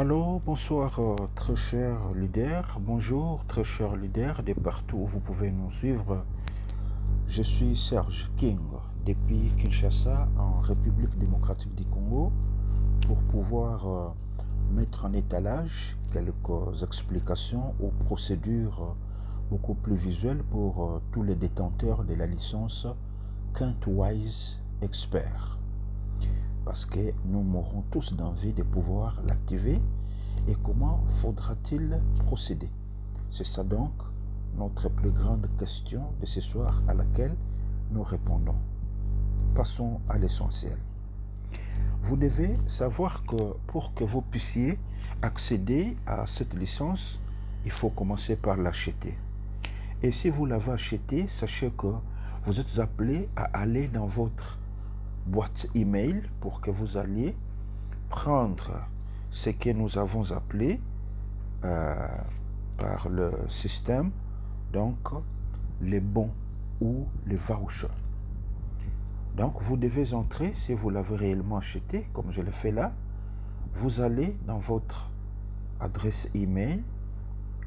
Alors, bonsoir, très chers leaders. Bonjour, très chers leaders de partout où vous pouvez nous suivre. Je suis Serge King, depuis Kinshasa, en République démocratique du Congo, pour pouvoir mettre en étalage quelques explications aux procédures beaucoup plus visuelles pour tous les détenteurs de la licence Quintwise Expert. Parce que nous mourrons tous d'envie de pouvoir l'activer. Et comment faudra-t-il procéder? C'est ça donc notre plus grande question de ce soir à laquelle nous répondons. Passons à l'essentiel. Vous devez savoir que pour que vous puissiez accéder à cette licence, il faut commencer par l'acheter. Et si vous l'avez acheté, sachez que vous êtes appelé à aller dans votre boîte email pour que vous alliez prendre ce que nous avons appelé par le système, donc les bons ou les vouchers. Donc vous devez entrer, si vous l'avez réellement acheté, comme je le fais là, vous allez dans votre adresse email,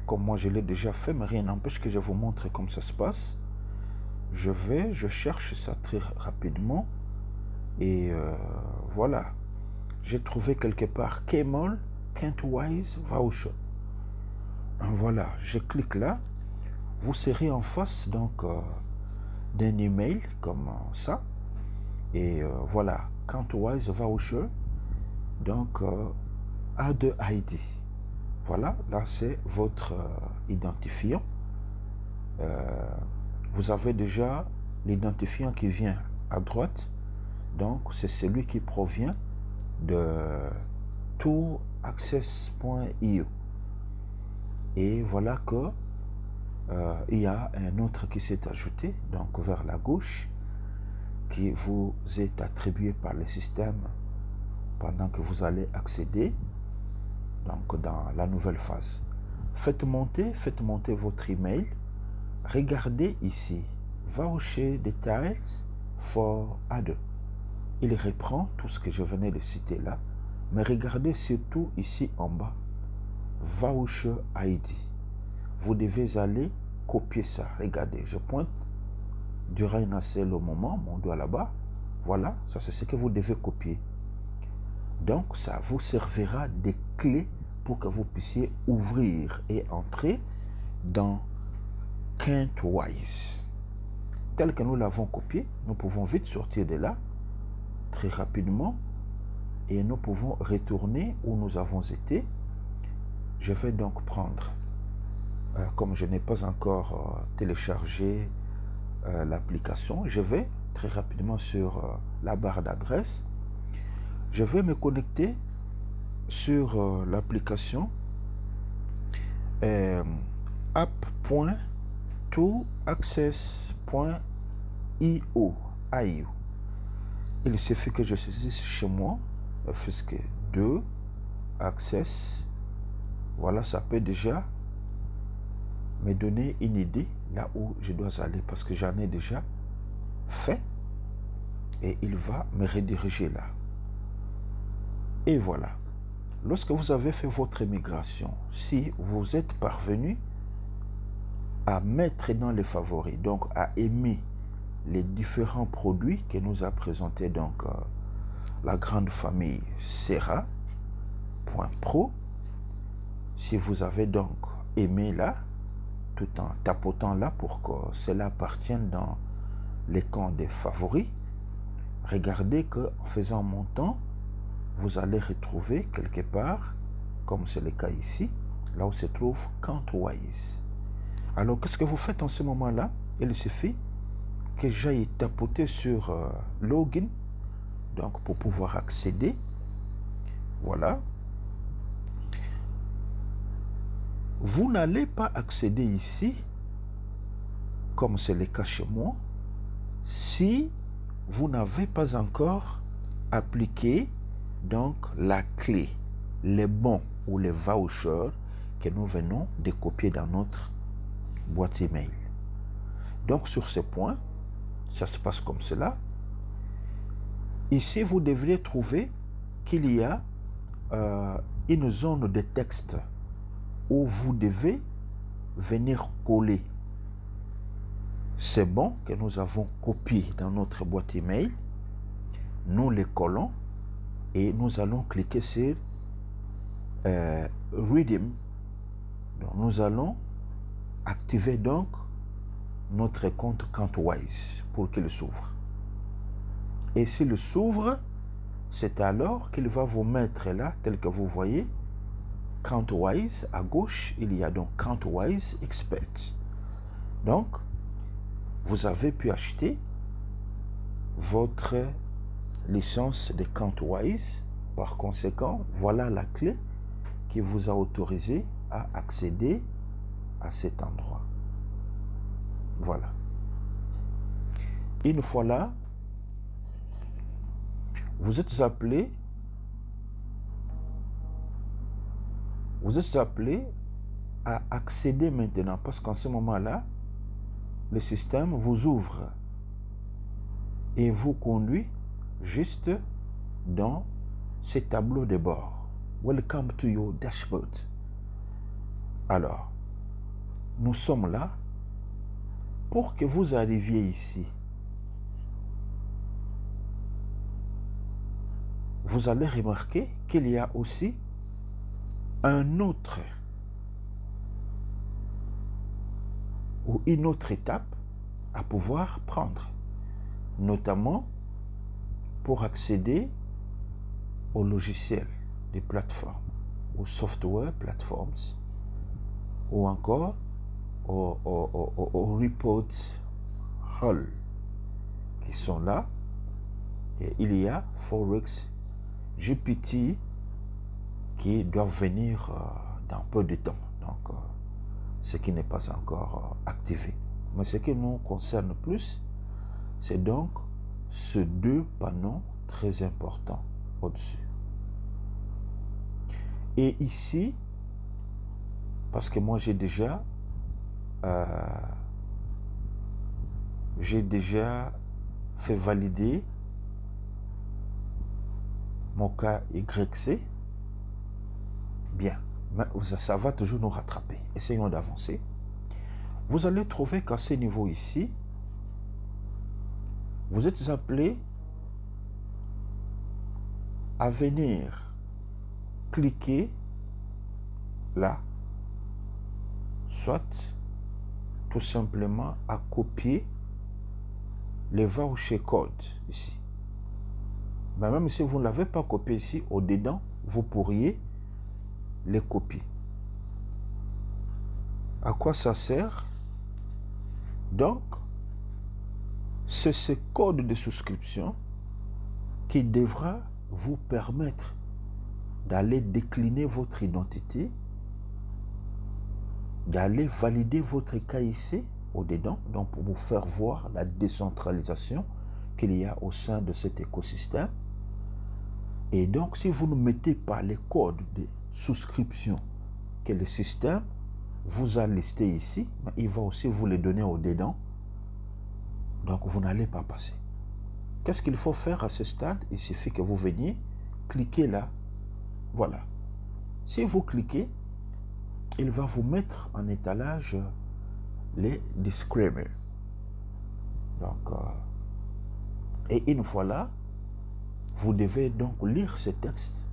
comme moi je l'ai déjà fait, mais rien n'empêche que je vous montre comment ça se passe. Je cherche ça très rapidement, et voilà. J'ai trouvé quelque part Kmall Quintwise Voucher. Voilà, je clique là. Vous serez en face donc d'un email comme ça. Et voilà, Quintwise Voucher. Donc A2ID. Voilà, là c'est votre identifiant. Vous avez déjà l'identifiant qui vient à droite. Donc c'est celui qui provient de touraccess.io. Et voilà que il y a un autre qui s'est ajouté, donc vers la gauche, qui vous est attribué par le système pendant que vous allez accéder donc dans la nouvelle phase. Faites monter votre email. Regardez ici, Voucher Details for Other. Il reprend tout ce que je venais de citer là, mais regardez surtout ici en bas, Voucher ID. Vous devez aller copier ça. Regardez, je pointe durant un assez long moment, mon doigt là-bas. Voilà, ça c'est ce que vous devez copier. Donc ça vous servira de clé pour que vous puissiez ouvrir et entrer dans Quintwise. Tel que nous l'avons copié, nous pouvons vite sortir de là, très rapidement, et nous pouvons retourner où nous avons été. Je vais donc prendre, comme je n'ai pas encore téléchargé l'application, je vais très rapidement sur la barre d'adresse. Je vais me connecter sur l'application app.toaccess.io. Il suffit que je saisisse chez moi, puisque 2 access. Voilà, ça peut déjà me donner une idée là où je dois aller parce que j'en ai déjà fait et il va me rediriger là. Et voilà. Lorsque vous avez fait votre migration, si vous êtes parvenu à mettre dans les favoris, donc à aimer les différents produits que nous a présentés donc la grande famille Serra.pro, si vous avez donc aimé là, tout en tapotant là pour que cela appartienne dans les camps des favoris, regardez que en faisant montant, vous allez retrouver quelque part, comme c'est le cas ici, là où se trouve Quintwise. Alors qu'est-ce que vous faites en ce moment-là? Il suffit que j'aille tapoter sur Login, donc pour pouvoir accéder. Voilà. Vous n'allez pas accéder ici, comme c'est le cas chez moi, si vous n'avez pas encore appliqué donc la clé, les bons ou les vouchers que nous venons de copier dans notre boîte email. Donc sur ce point, ça se passe comme cela. Ici, vous devriez trouver qu'il y a une zone de texte où vous devez venir coller. C'est bon que nous avons copié dans notre boîte email. Nous les collons et nous allons cliquer sur Redeem. Donc, nous allons activer donc notre compte Counterwise pour qu'il s'ouvre. Et s'il s'ouvre, c'est alors qu'il va vous mettre là, tel que vous voyez, Counterwise. À gauche, il y a donc Counterwise Expert. Donc, vous avez pu acheter votre licence de Counterwise. Par conséquent, voilà la clé qui vous a autorisé à accéder à cet endroit. Voilà. Une fois là, vous êtes appelé à accéder maintenant, parce qu'en ce moment-là, le système vous ouvre et vous conduit juste dans ces tableaux de bord. Welcome to your dashboard. Alors, nous sommes là pour que vous arriviez ici. Vous allez remarquer qu'il y a aussi un autre ou une autre étape à pouvoir prendre, notamment pour accéder aux logiciels des plateformes, aux software platforms, ou encore aux reports hall qui sont là. Et il y a Forex GPT qui doivent venir dans peu de temps. Donc, ce qui n'est pas encore activé. Mais ce qui nous concerne plus, c'est donc ces deux panneaux très importants au-dessus. Et ici, parce que moi j'ai déjà fait valider mon cas YC. Bien, mais ça va toujours nous rattraper. Essayons d'avancer. Vous allez trouver qu'à ce niveau ici, vous êtes appelé à venir cliquer là, soit tout simplement à copier les voucher codes ici. Mais même si vous ne l'avez pas copié ici, au-dedans, vous pourriez les copier. À quoi ça sert? Donc, c'est ce code de souscription qui devra vous permettre d'aller décliner votre identité, d'aller valider votre KIC au-dedans, donc pour vous faire voir la décentralisation qu'il y a au sein de cet écosystème. Et donc, si vous ne mettez pas les codes de souscription que le système vous a listé ici, il va aussi vous les donner au-dedans. Donc, vous n'allez pas passer. Qu'est-ce qu'il faut faire à ce stade? Il suffit que vous veniez, cliquez là. Voilà. Si vous cliquez, il va vous mettre en étalage les disclaimers. Donc, et une fois là, vous devez donc lire ce texte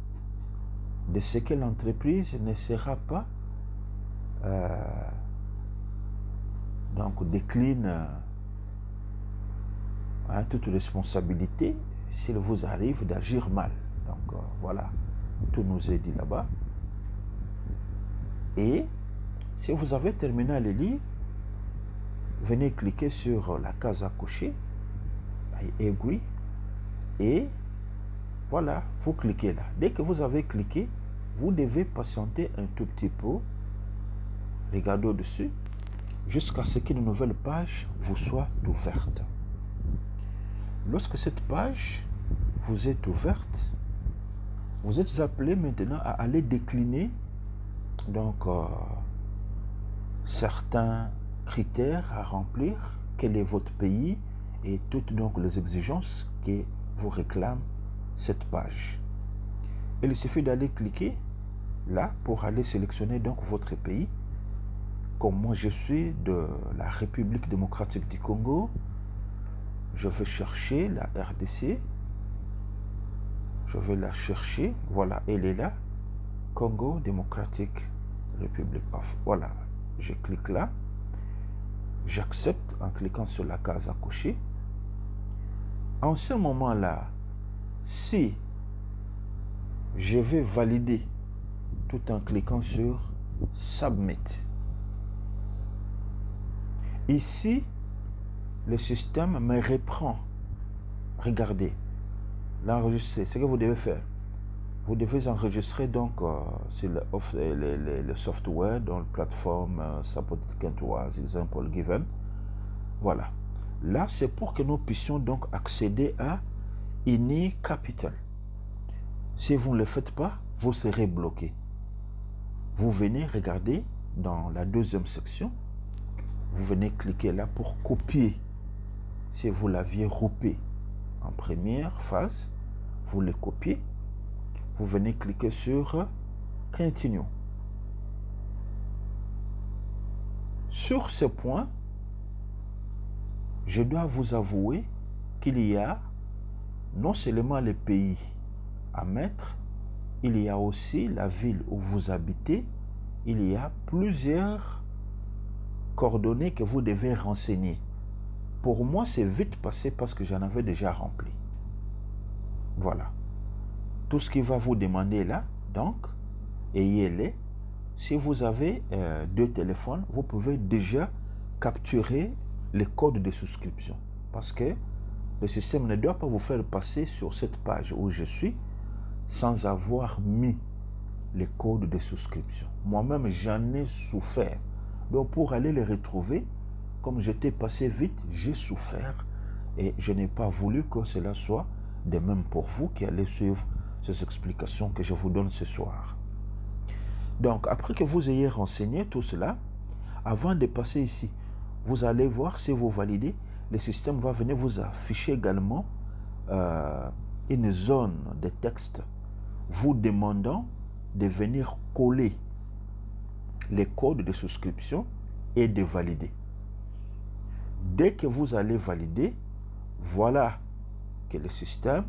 de ce que l'entreprise ne sera pas donc décline toute responsabilité s'il vous arrive d'agir mal. Donc voilà, tout nous est dit là-bas. Et si vous avez terminé à le lire, venez cliquer sur la case à cocher, agree, et voilà, vous cliquez là. Dès que vous avez cliqué, vous devez patienter un tout petit peu, regardez au-dessus, jusqu'à ce qu'une nouvelle page vous soit ouverte. Lorsque cette page vous est ouverte, vous êtes appelé maintenant à aller décliner donc certains critères à remplir, quel est votre pays et toutes donc les exigences que vous réclame cette page. Il suffit d'aller cliquer là pour aller sélectionner donc votre pays. Comme moi je suis de la République démocratique du Congo, je vais chercher la RDC. Je vais la chercher. Voilà, elle est là. Congo démocratique République of. Voilà, je clique là. J'accepte en cliquant sur la case à cocher. En ce moment-là, si je vais valider tout en cliquant sur Submit. Ici, le système me reprend. Regardez, l'enregistrer. Ce que vous devez faire, vous devez enregistrer donc sur le software dans la plateforme Supported Cantoise, example given. Voilà. Là, c'est pour que nous puissions donc accéder à INI Capital. Si vous ne le faites pas, vous serez bloqué. Vous venez regarder dans la deuxième section. Vous venez cliquer là pour copier. Si vous l'aviez groupé en première phase, vous le copiez. Vous venez cliquer sur Continue. Sur ce point, je dois vous avouer qu'il y a non seulement les pays à mettre, il y a aussi la ville où vous habitez, il y a plusieurs coordonnées que vous devez renseigner. Pour moi, c'est vite passé parce que j'en avais déjà rempli. Voilà. Tout ce qu'il va vous demander là, donc, ayez-les. Si vous avez deux téléphones, vous pouvez déjà capturer les codes de souscription. Parce que le système ne doit pas vous faire passer sur cette page où je suis sans avoir mis les codes de souscription. Moi-même, j'en ai souffert. Donc, pour aller les retrouver, comme j'étais passé vite, j'ai souffert et je n'ai pas voulu que cela soit de même pour vous qui allez suivre ces explications que je vous donne ce soir. Donc, après que vous ayez renseigné tout cela, avant de passer ici, vous allez voir si vous validez, le système va venir vous afficher également une zone de texte vous demandant de venir coller les codes de souscription et de valider. Dès que vous allez valider, voilà que le système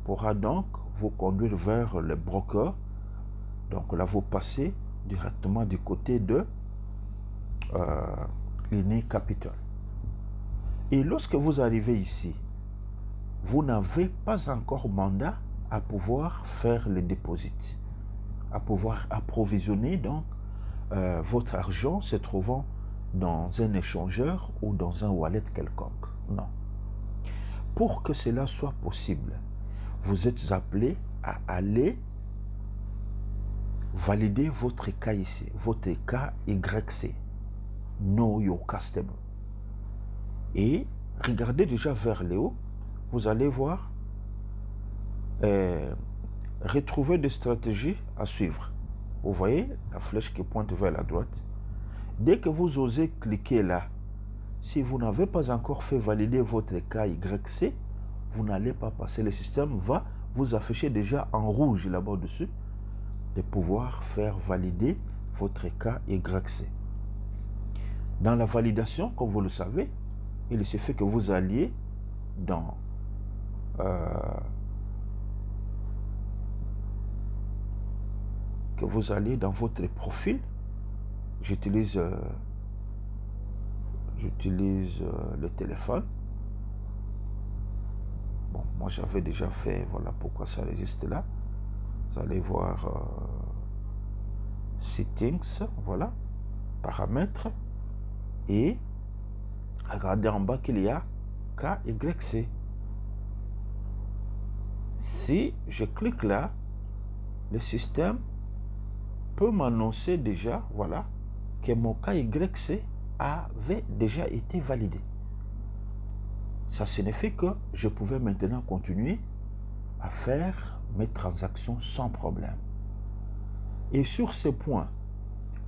pourra donc vous conduire vers le broker. Donc là, vous passez directement du côté de l'INI Capital. Et lorsque vous arrivez ici, vous n'avez pas encore mandat à pouvoir faire les dépôts, à pouvoir approvisionner donc votre argent se trouvant dans un échangeur ou dans un wallet quelconque. Non. Pour que cela soit possible, vous êtes appelé à aller valider votre KIC, votre KYC, Know Your Customer. Et regardez déjà vers le haut, vous allez voir retrouver des stratégies à suivre. Vous voyez la flèche qui pointe vers la droite. Dès que vous osez cliquer là, si vous n'avez pas encore fait valider votre KYC, vous n'allez pas passer. Le système va vous afficher déjà en rouge là-bas dessus de pouvoir faire valider votre KYC. Dans la validation, comme vous le savez, il suffit que vous alliez dans votre profil. J'utilise le téléphone. Bon, moi j'avais déjà fait, voilà pourquoi ça existe là. Vous allez voir Settings, voilà, paramètres, et regardez en bas qu'il y a KYC. Si je clique là, le système peut m'annoncer déjà, voilà, que mon KYC avait déjà été validé. Ça signifie que je pouvais maintenant continuer à faire mes transactions sans problème. Et sur ce point,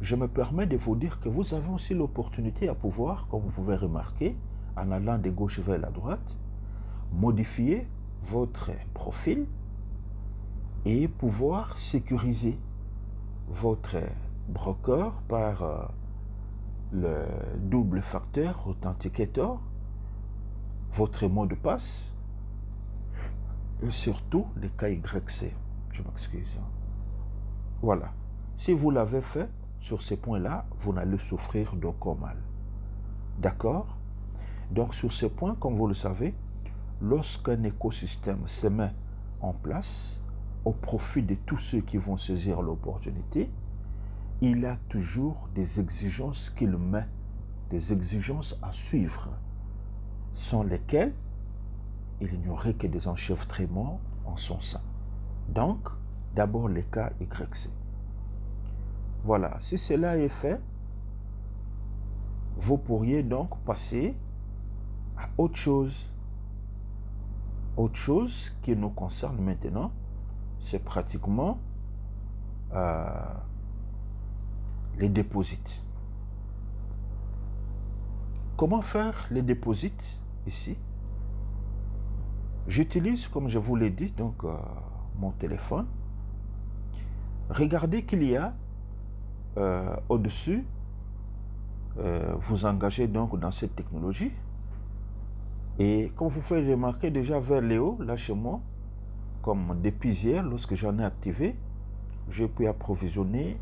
je me permets de vous dire que vous avez aussi l'opportunité à pouvoir, comme vous pouvez remarquer, en allant de gauche vers la droite, modifier votre profil et pouvoir sécuriser votre broker par le double facteur authenticator, votre mot de passe et surtout les KYC. Je m'excuse. Voilà. Si vous l'avez fait sur ces points-là, vous n'allez souffrir d'aucun mal. D'accord? Donc sur ces points, comme vous le savez, lorsqu'un écosystème se met en place au profit de tous ceux qui vont saisir l'opportunité, il a toujours des exigences qu'il met, des exigences à suivre, sans lesquelles il n'y aurait que des enchevêtrements en son sein. Donc, d'abord les KYC. Voilà, si cela est fait, vous pourriez donc passer à autre chose. Autre chose qui nous concerne maintenant, c'est pratiquement les déposits. Comment faire les déposits ici? J'utilise, comme je vous l'ai dit, donc mon téléphone. Regardez qu'il y a au-dessus, vous engagez donc dans cette technologie. Et comme vous faites remarquer déjà vers le haut, là chez moi, comme depuis hier, lorsque j'en ai activé, j'ai pu approvisionner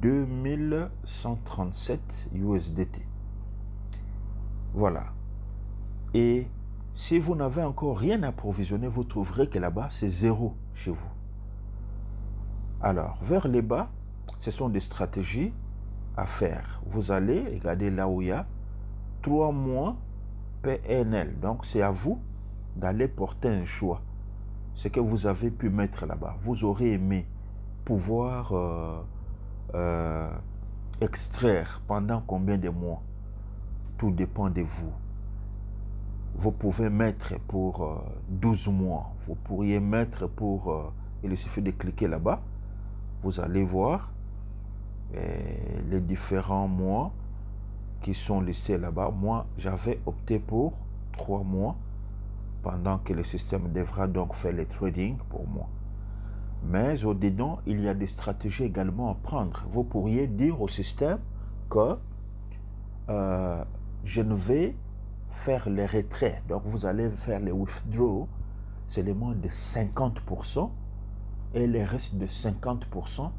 2137 USDT. Voilà. Et si vous n'avez encore rien approvisionné, vous trouverez que là-bas, c'est zéro chez vous. Alors, vers le bas, ce sont des stratégies à faire. Vous allez regarder là où il y a 3 mois PNL. Donc, c'est à vous d'aller porter un choix. Ce que vous avez pu mettre là-bas. Vous aurez aimé pouvoir extraire pendant combien de mois? Tout dépend de vous. Vous pouvez mettre pour 12 mois. Vous pourriez mettre pour... il suffit de cliquer là-bas. Vous allez voir les différents mois qui sont listés là-bas. Moi, j'avais opté pour 3 mois pendant que le système devra donc faire le trading pour moi. Mais au-dedans, il y a des stratégies également à prendre. Vous pourriez dire au système que je ne vais faire les retraits. Donc, vous allez faire les withdraw seulement de 50% et le reste de 50%,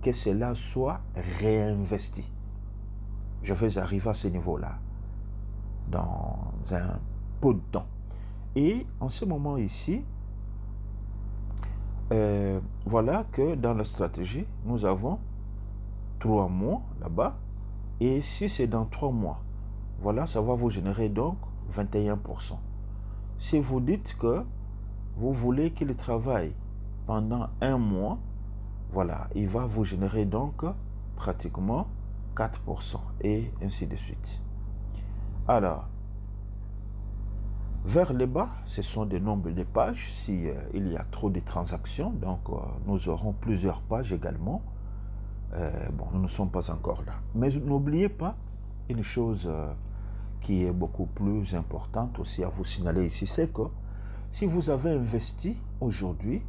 que cela soit réinvesti. Je vais arriver à ce niveau-là dans un peu de temps. Et en ce moment ici, voilà que dans la stratégie, nous avons 3 mois là-bas. Et si c'est dans 3 mois, voilà, ça va vous générer donc 21%. Si vous dites que vous voulez qu'il travaille pendant 1 mois, voilà, il va vous générer donc pratiquement 4% et ainsi de suite. Alors, vers le bas, ce sont des nombres de pages. Si il y a trop de transactions, donc nous aurons plusieurs pages également. Bon, nous ne sommes pas encore là. Mais n'oubliez pas une chose qui est beaucoup plus importante aussi à vous signaler ici, c'est que si vous avez investi aujourd'hui,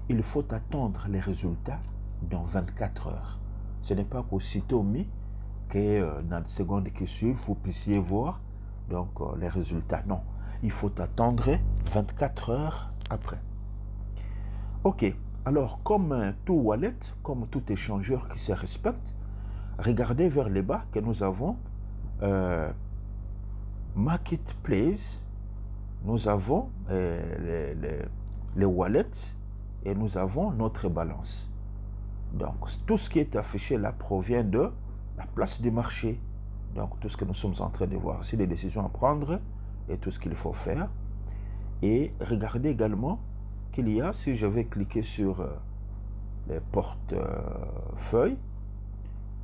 il faut attendre les résultats dans 24 heures. Ce n'est pas qu'aussitôt mis que dans les secondes qui suivent, vous puissiez voir donc les résultats. Non, il faut attendre 24 heures après. Ok, alors comme tout wallet, comme tout échangeur qui se respecte, regardez vers le bas que nous avons Marketplace, nous avons les wallets et nous avons notre balance. Donc, tout ce qui est affiché là provient de la place du marché. Donc, tout ce que nous sommes en train de voir, c'est les décisions à prendre et tout ce qu'il faut faire. Et regardez également qu'il y a, si je vais cliquer sur les portefeuilles,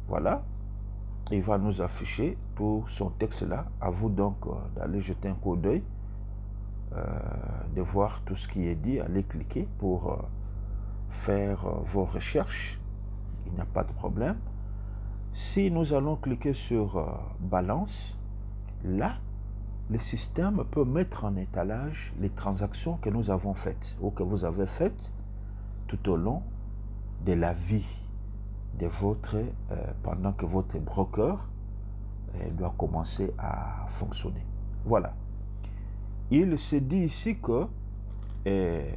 voilà, il va nous afficher tout son texte là. À vous donc d'aller jeter un coup d'œil, de voir tout ce qui est dit, allez cliquer pour faire vos recherches. Il n'y a pas de problème. Si nous allons cliquer sur balance, là, le système peut mettre en étalage les transactions que nous avons faites ou que vous avez faites tout au long de la vie de votre, pendant que votre broker doit commencer à fonctionner. Voilà. Il se dit ici que les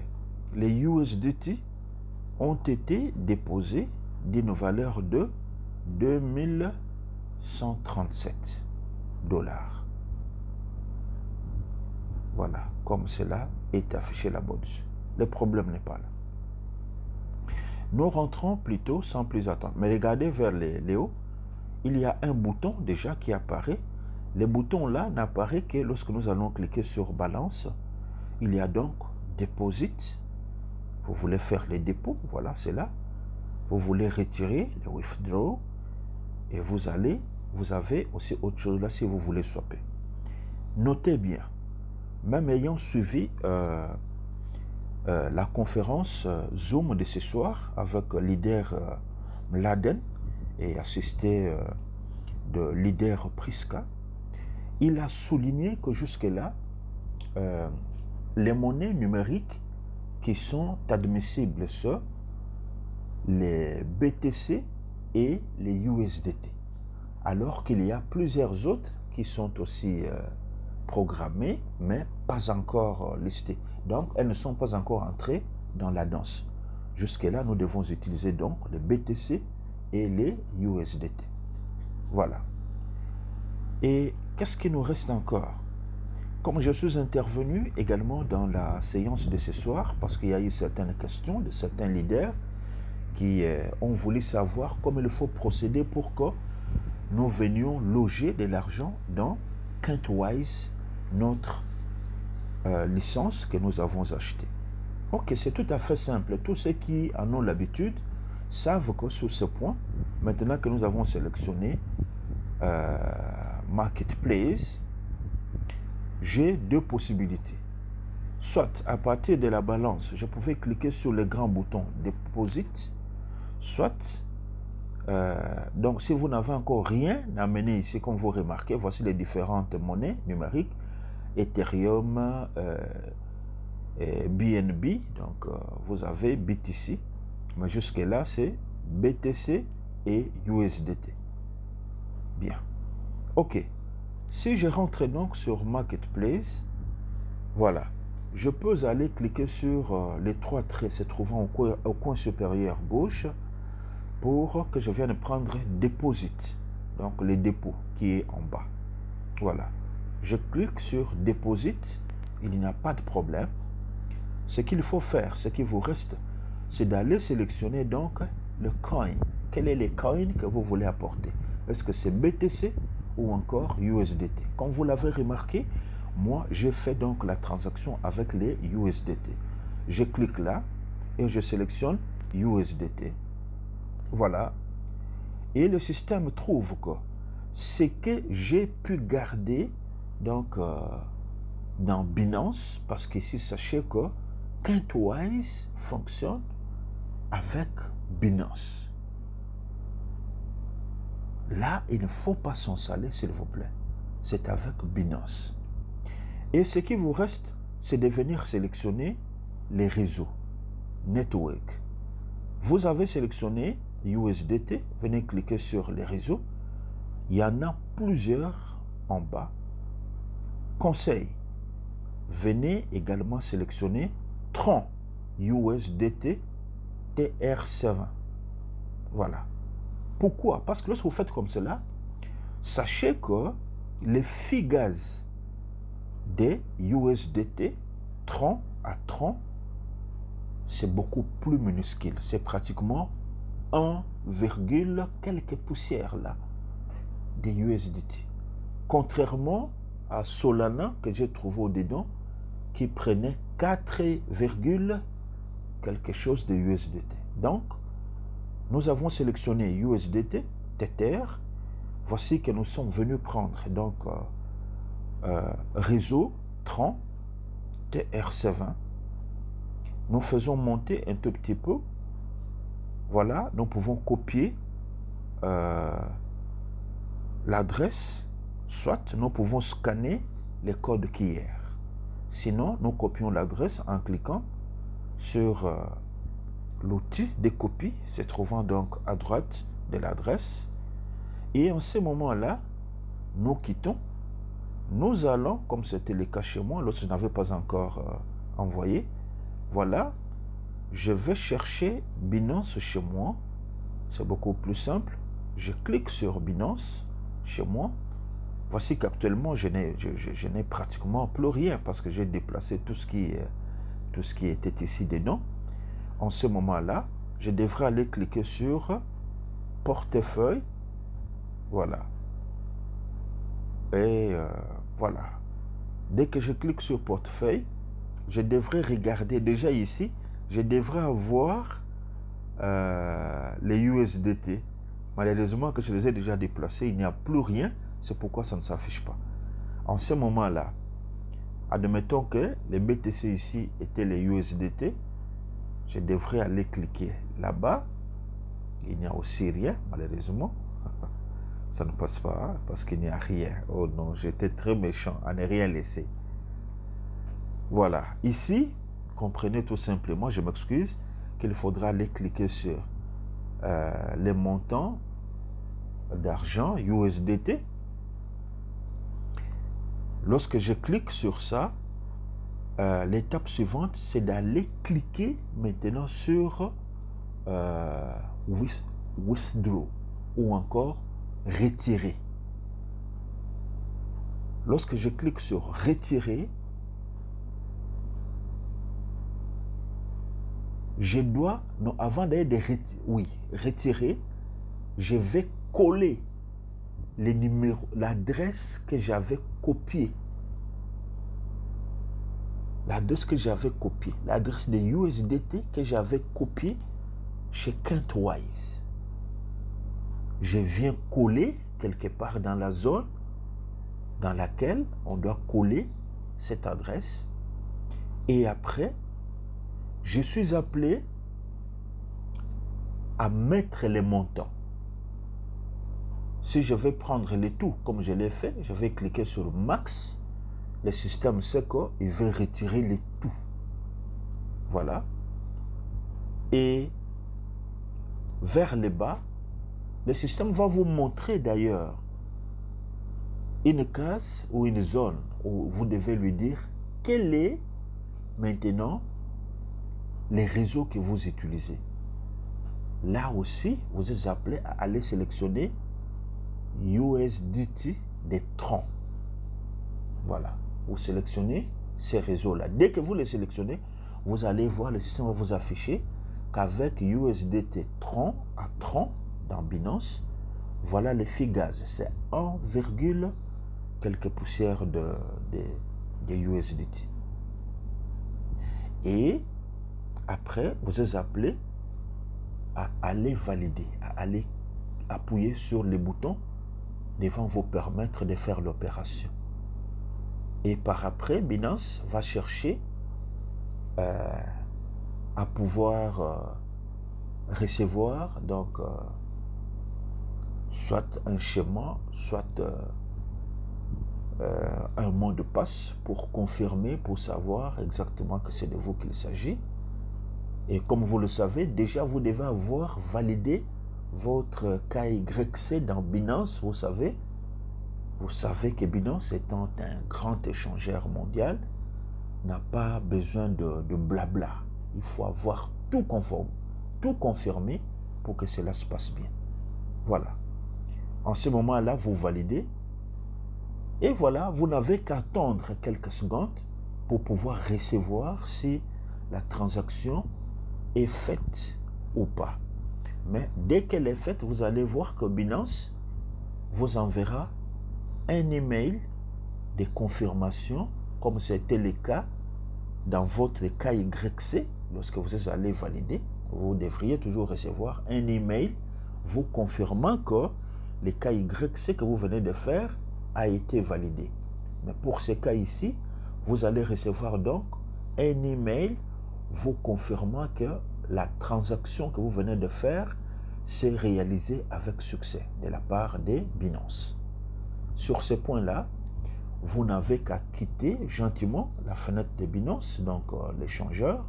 USDT ont été déposés d'une valeur de 2137 dollars. Voilà, comme cela est affiché là-bas dessus. Le problème n'est pas là. Nous rentrons plutôt sans plus attendre. Mais regardez vers les hauts, il y a un bouton déjà qui apparaît. Le bouton là n'apparaît que lorsque nous allons cliquer sur balance. Il y a donc deposit. Vous voulez faire les dépôts, voilà, c'est là. Vous voulez retirer le withdraw et vous avez aussi autre chose là si vous voulez swapper. Notez bien, même ayant suivi la conférence Zoom de ce soir avec le leader Mladen et assisté de leader Priska, il a souligné que jusque-là, les monnaies numériques qui sont admissibles sont les BTC et les USDT, alors qu'il y a plusieurs autres qui sont aussi programmées, mais pas encore listées. Donc, elles ne sont pas encore entrées dans la danse. Jusque-là, nous devons utiliser donc les BTC et les USDT. Voilà. Et qu'est-ce qui nous reste encore? Comme je suis intervenu également dans la séance de ce soir, parce qu'il y a eu certaines questions de certains leaders qui ont voulu savoir comment il faut procéder pour que nous venions loger de l'argent dans Cointwise, notre licence que nous avons achetée. Ok, c'est tout à fait simple. Tous ceux qui en ont l'habitude savent que sur ce point, maintenant que nous avons sélectionné Marketplace, j'ai deux possibilités. Soit à partir de la balance, je pouvais cliquer sur le grand bouton Deposit, soit, donc si vous n'avez encore rien amené ici, comme vous remarquez, voici les différentes monnaies numériques, Ethereum, BNB, donc vous avez BTC, mais jusque là c'est BTC et USDT. Bien, ok. Si je rentre donc sur Marketplace, voilà, je peux aller cliquer sur les trois traits se trouvant au coin supérieur gauche pour que je vienne prendre Deposit, donc les dépôts qui est en bas. Voilà, je clique sur Deposit, il n'y a pas de problème. Ce qu'il faut faire, ce qui vous reste, c'est d'aller sélectionner donc le coin. Quel est le coin que vous voulez apporter? Est-ce que c'est BTC ou encore USDT? Comme vous l'avez remarqué, moi, je fais donc la transaction avec les USDT. Je clique là et je sélectionne USDT. Voilà. Et le système trouve que ce que j'ai pu garder donc dans Binance, parce qu'ici, sachez que Cointwise fonctionne avec Binance. Là, il ne faut pas s'en saler, s'il vous plaît. C'est avec Binance. Et ce qui vous reste, c'est de venir sélectionner les réseaux, Network. Vous avez sélectionné USDT, venez cliquer sur les réseaux. Il y en a plusieurs en bas. Conseil, venez également sélectionner Tron USDT TR7. Voilà. Pourquoi? Parce que lorsque vous faites comme cela, sachez que les figures des USDT, Tron à Tron, c'est beaucoup plus minuscule. C'est pratiquement 1, quelques poussières là, des USDT. Contrairement à Solana que j'ai trouvé au-dedans, qui prenait 4, quelque chose de USDT. Donc, nous avons sélectionné USDT, Tether. Voici que nous sommes venus prendre donc réseau Tron TR7. Nous faisons monter un tout petit peu. Voilà, nous pouvons copier l'adresse, soit nous pouvons scanner les codes QR. Sinon, nous copions l'adresse en cliquant sur l'outil de copie se trouvant donc à droite de l'adresse. Et en ce moment-là, nous quittons. Nous allons, comme c'était le cas chez moi, lorsque je n'avais pas encore envoyé, voilà, je vais chercher Binance chez moi. C'est beaucoup plus simple. Je clique sur Binance chez moi. Voici qu'actuellement, je n'ai pratiquement plus rien parce que j'ai déplacé tout ce qui était ici dedans. En ce moment-là, je devrais aller cliquer sur portefeuille. Voilà. Et voilà. Dès que je clique sur portefeuille, je devrais regarder déjà ici, je devrais avoir les USDT. Malheureusement que je les ai déjà déplacés, il n'y a plus rien, c'est pourquoi ça ne s'affiche pas. En ce moment-là, admettons que les BTC ici étaient les USDT, je devrais aller cliquer là-bas. Il n'y a aussi rien, malheureusement. Ça ne passe pas, hein, parce qu'il n'y a rien. Oh non, j'étais très méchant à ne rien laisser. Voilà. Ici, comprenez tout simplement, je m'excuse, qu'il faudra aller cliquer sur les montants d'argent USDT. Lorsque je clique sur ça, l'étape suivante, c'est d'aller cliquer maintenant sur Withdraw ou encore Retirer. Lorsque je clique sur Retirer, je dois, non, avant d'aller de retirer, je vais coller les numéros, l'adresse que j'avais copiée. L'adresse que j'avais copiée, l'adresse de USDT que j'avais copiée chez Cantwise. Je viens coller quelque part dans la zone dans laquelle on doit coller cette adresse. Et après, je suis appelé à mettre les montants. Si je vais prendre les tout, comme je l'ai fait, je vais cliquer sur Max. Le système sait qu'il veut retirer les tout. Voilà. Et vers le bas, le système va vous montrer d'ailleurs une case ou une zone où vous devez lui dire quel est maintenant les réseaux que vous utilisez. Là aussi, vous êtes appelé à aller sélectionner USDT des Tron. Voilà. Vous sélectionnez ces réseaux-là. Dès que vous les sélectionnez, vous allez voir, le système va vous afficher qu'avec USDT Tron à Tron dans Binance, voilà le fee gaz. C'est 1, quelques poussières de USDT. Et après, vous êtes appelé à aller valider, à aller appuyer sur les boutons devant vous permettre de faire l'opération. Et par après, Binance va chercher à pouvoir recevoir donc soit un schéma, soit un mot de passe pour confirmer, pour savoir exactement que c'est de vous qu'il s'agit. Et comme vous le savez, déjà vous devez avoir validé votre KYC dans Binance. Vous savez que Binance étant un grand échangeur mondial, n'a pas besoin de blabla. Il faut avoir tout conforme, tout confirmé pour que cela se passe bien. Voilà. En ce moment-là, vous validez. Et voilà, vous n'avez qu'à attendre quelques secondes pour pouvoir recevoir si la transaction est faite ou pas. Mais dès qu'elle est faite, vous allez voir que Binance vous enverra un email de confirmation, comme c'était le cas dans votre KYC. Lorsque vous allez valider, vous devriez toujours recevoir un email vous confirmant que le KYC que vous venez de faire a été validé. Mais pour ce cas ici, vous allez recevoir donc un email vous confirmant que la transaction que vous venez de faire s'est réalisée avec succès de la part des Binance. Sur ce point-là, vous n'avez qu'à quitter gentiment la fenêtre de Binance, donc l'échangeur,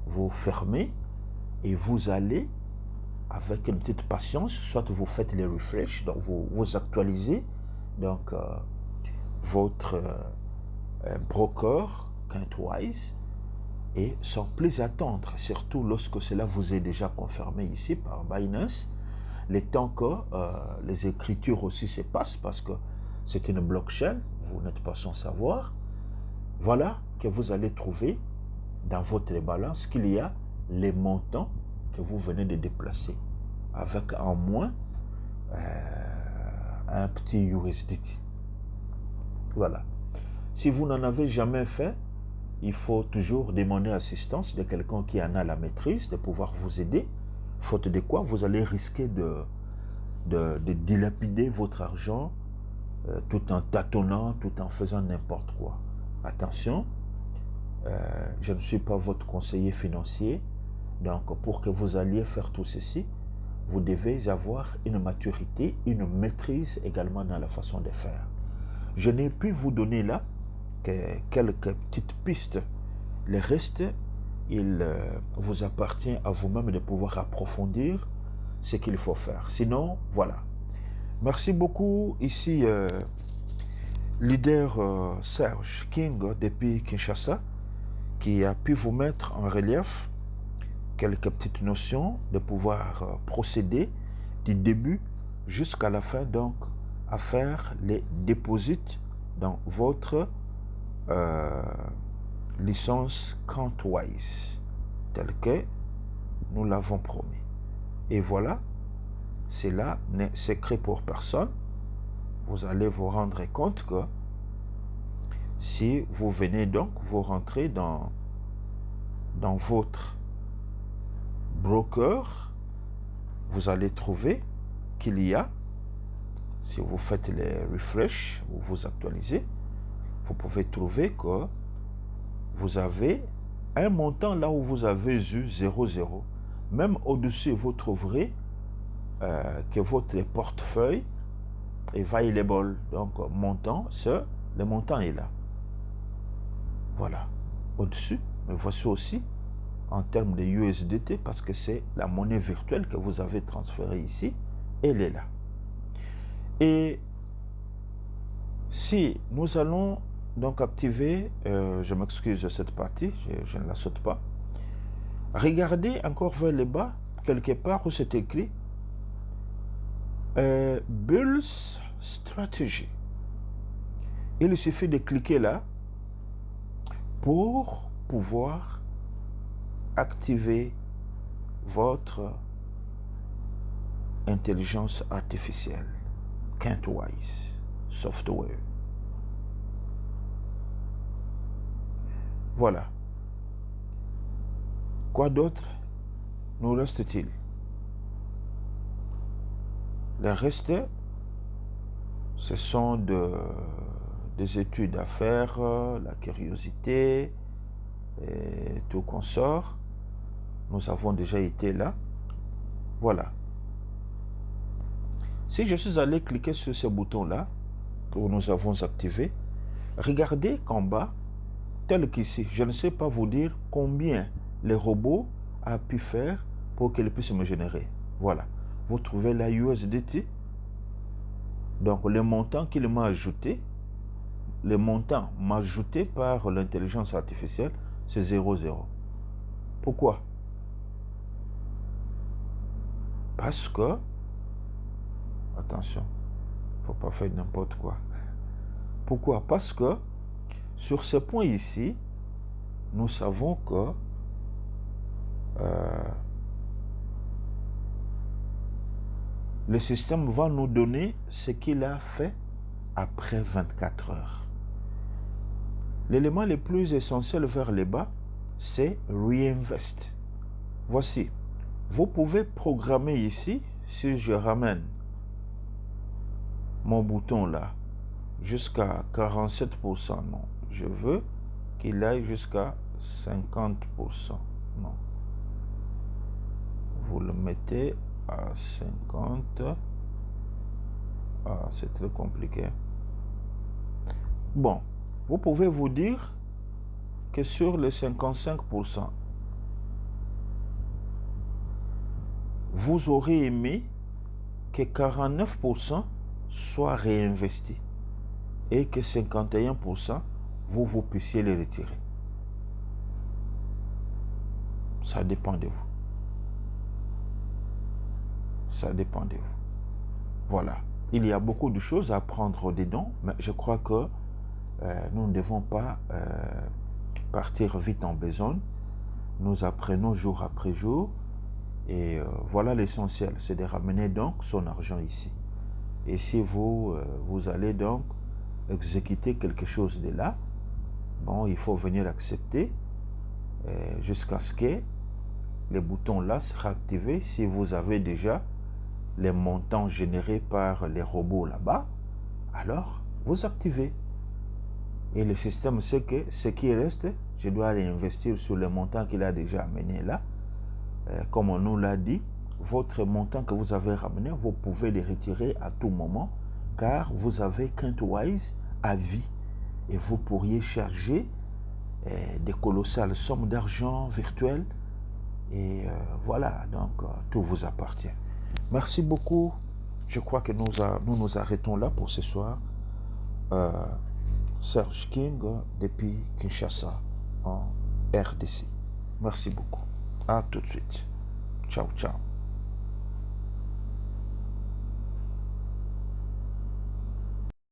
vous fermez et vous allez, avec une petite patience, soit vous faites les refresh, donc vous actualisez donc, votre broker Cointwise, et sans plus attendre, surtout lorsque cela vous est déjà confirmé ici par Binance, le temps que les écritures aussi se passent, parce que c'est une blockchain, vous n'êtes pas sans savoir, voilà que vous allez trouver dans votre balance qu'il y a les montants que vous venez de déplacer, avec en moins un petit USDT. Voilà. Si vous n'en avez jamais fait, il faut toujours demander assistance de quelqu'un qui en a la maîtrise, de pouvoir vous aider, faute de quoi vous allez risquer de dilapider votre argent tout en tâtonnant, tout en faisant n'importe quoi. Attention, je ne suis pas votre conseiller financier, donc pour que vous alliez faire tout ceci, vous devez avoir une maturité, une maîtrise également dans la façon de faire. Je n'ai pu vous donner là que quelques petites pistes. Le reste, il vous appartient à vous-même de pouvoir approfondir ce qu'il faut faire. Sinon, voilà. Merci beaucoup. Ici, leader Serge King depuis Kinshasa, qui a pu vous mettre en relief quelques petites notions de pouvoir procéder du début jusqu'à la fin, donc à faire les déposits dans votre licence Cointwise, tel que nous l'avons promis. Et voilà, cela n'est secret pour personne. Vous allez vous rendre compte que si vous venez donc, vous rentrez dans votre broker, vous allez trouver qu'il y a, si vous faites les refresh, ou vous actualisez, vous pouvez trouver que vous avez un montant là où vous avez eu 0,0. Même au-dessus, vous trouverez que votre portefeuille est available. Donc, montant, le montant est là. Voilà. Au-dessus, mais voici aussi en termes de USDT, parce que c'est la monnaie virtuelle que vous avez transférée ici, elle est là. Et si nous allons donc activer, je m'excuse de cette partie, je ne la saute pas. Regardez encore vers le bas, quelque part où c'est écrit Bulls Strategy. Il suffit de cliquer là pour pouvoir activer votre intelligence artificielle, Cointwise Software. Voilà. Quoi d'autre nous reste-t-il? Le reste, ce sont des études à faire, la curiosité et tout consort. Nous avons déjà été là. Voilà. Si je suis allé cliquer sur ce bouton-là, que nous avons activé, regardez qu'en bas, tel qu'ici, je ne sais pas vous dire combien le robot a pu faire pour qu'il puisse me générer. Voilà. Vous trouvez la USDT. Donc, le montant qu'il m'a ajouté, le montant ajouté par l'intelligence artificielle, c'est 0,0. Pourquoi? Parce que, attention, il ne faut pas faire n'importe quoi. Pourquoi? Parce que, sur ce point ici, nous savons que le système va nous donner ce qu'il a fait après 24 heures. L'élément le plus essentiel vers le bas, c'est Reinvest. Voici. Vous pouvez programmer ici, si je ramène mon bouton là, jusqu'à 47%. Non, je veux qu'il aille jusqu'à 50%. Non. Vous le mettez à 50. Ah, c'est très compliqué. Bon, vous pouvez vous dire que sur les 55%, vous aurez aimé que 49% soient réinvestis et que 51%, vous puissiez les retirer. Ça dépend de vous. Ça dépend de vous. Voilà. Il y a beaucoup de choses à prendre dedans, mais je crois que nous ne devons pas partir vite en besogne. Nous apprenons jour après jour et voilà l'essentiel, c'est de ramener donc son argent ici. Et si vous allez donc exécuter quelque chose de là, bon, il faut venir accepter jusqu'à ce que les boutons là sera activé. Si vous avez déjà les montants générés par les robots là-bas, alors vous activez. Et le système sait que ce qui reste, je dois réinvestir sur le montant qu'il a déjà amené là. Comme on nous l'a dit, votre montant que vous avez ramené, vous pouvez le retirer à tout moment, car vous avez Cointwise à vie. Et vous pourriez charger des colossales sommes d'argent virtuel. Et voilà, donc tout vous appartient. Merci beaucoup. Je crois que nous arrêtons là pour ce soir. Serge King depuis Kinshasa en RDC. Merci beaucoup. À tout de suite. Ciao, ciao.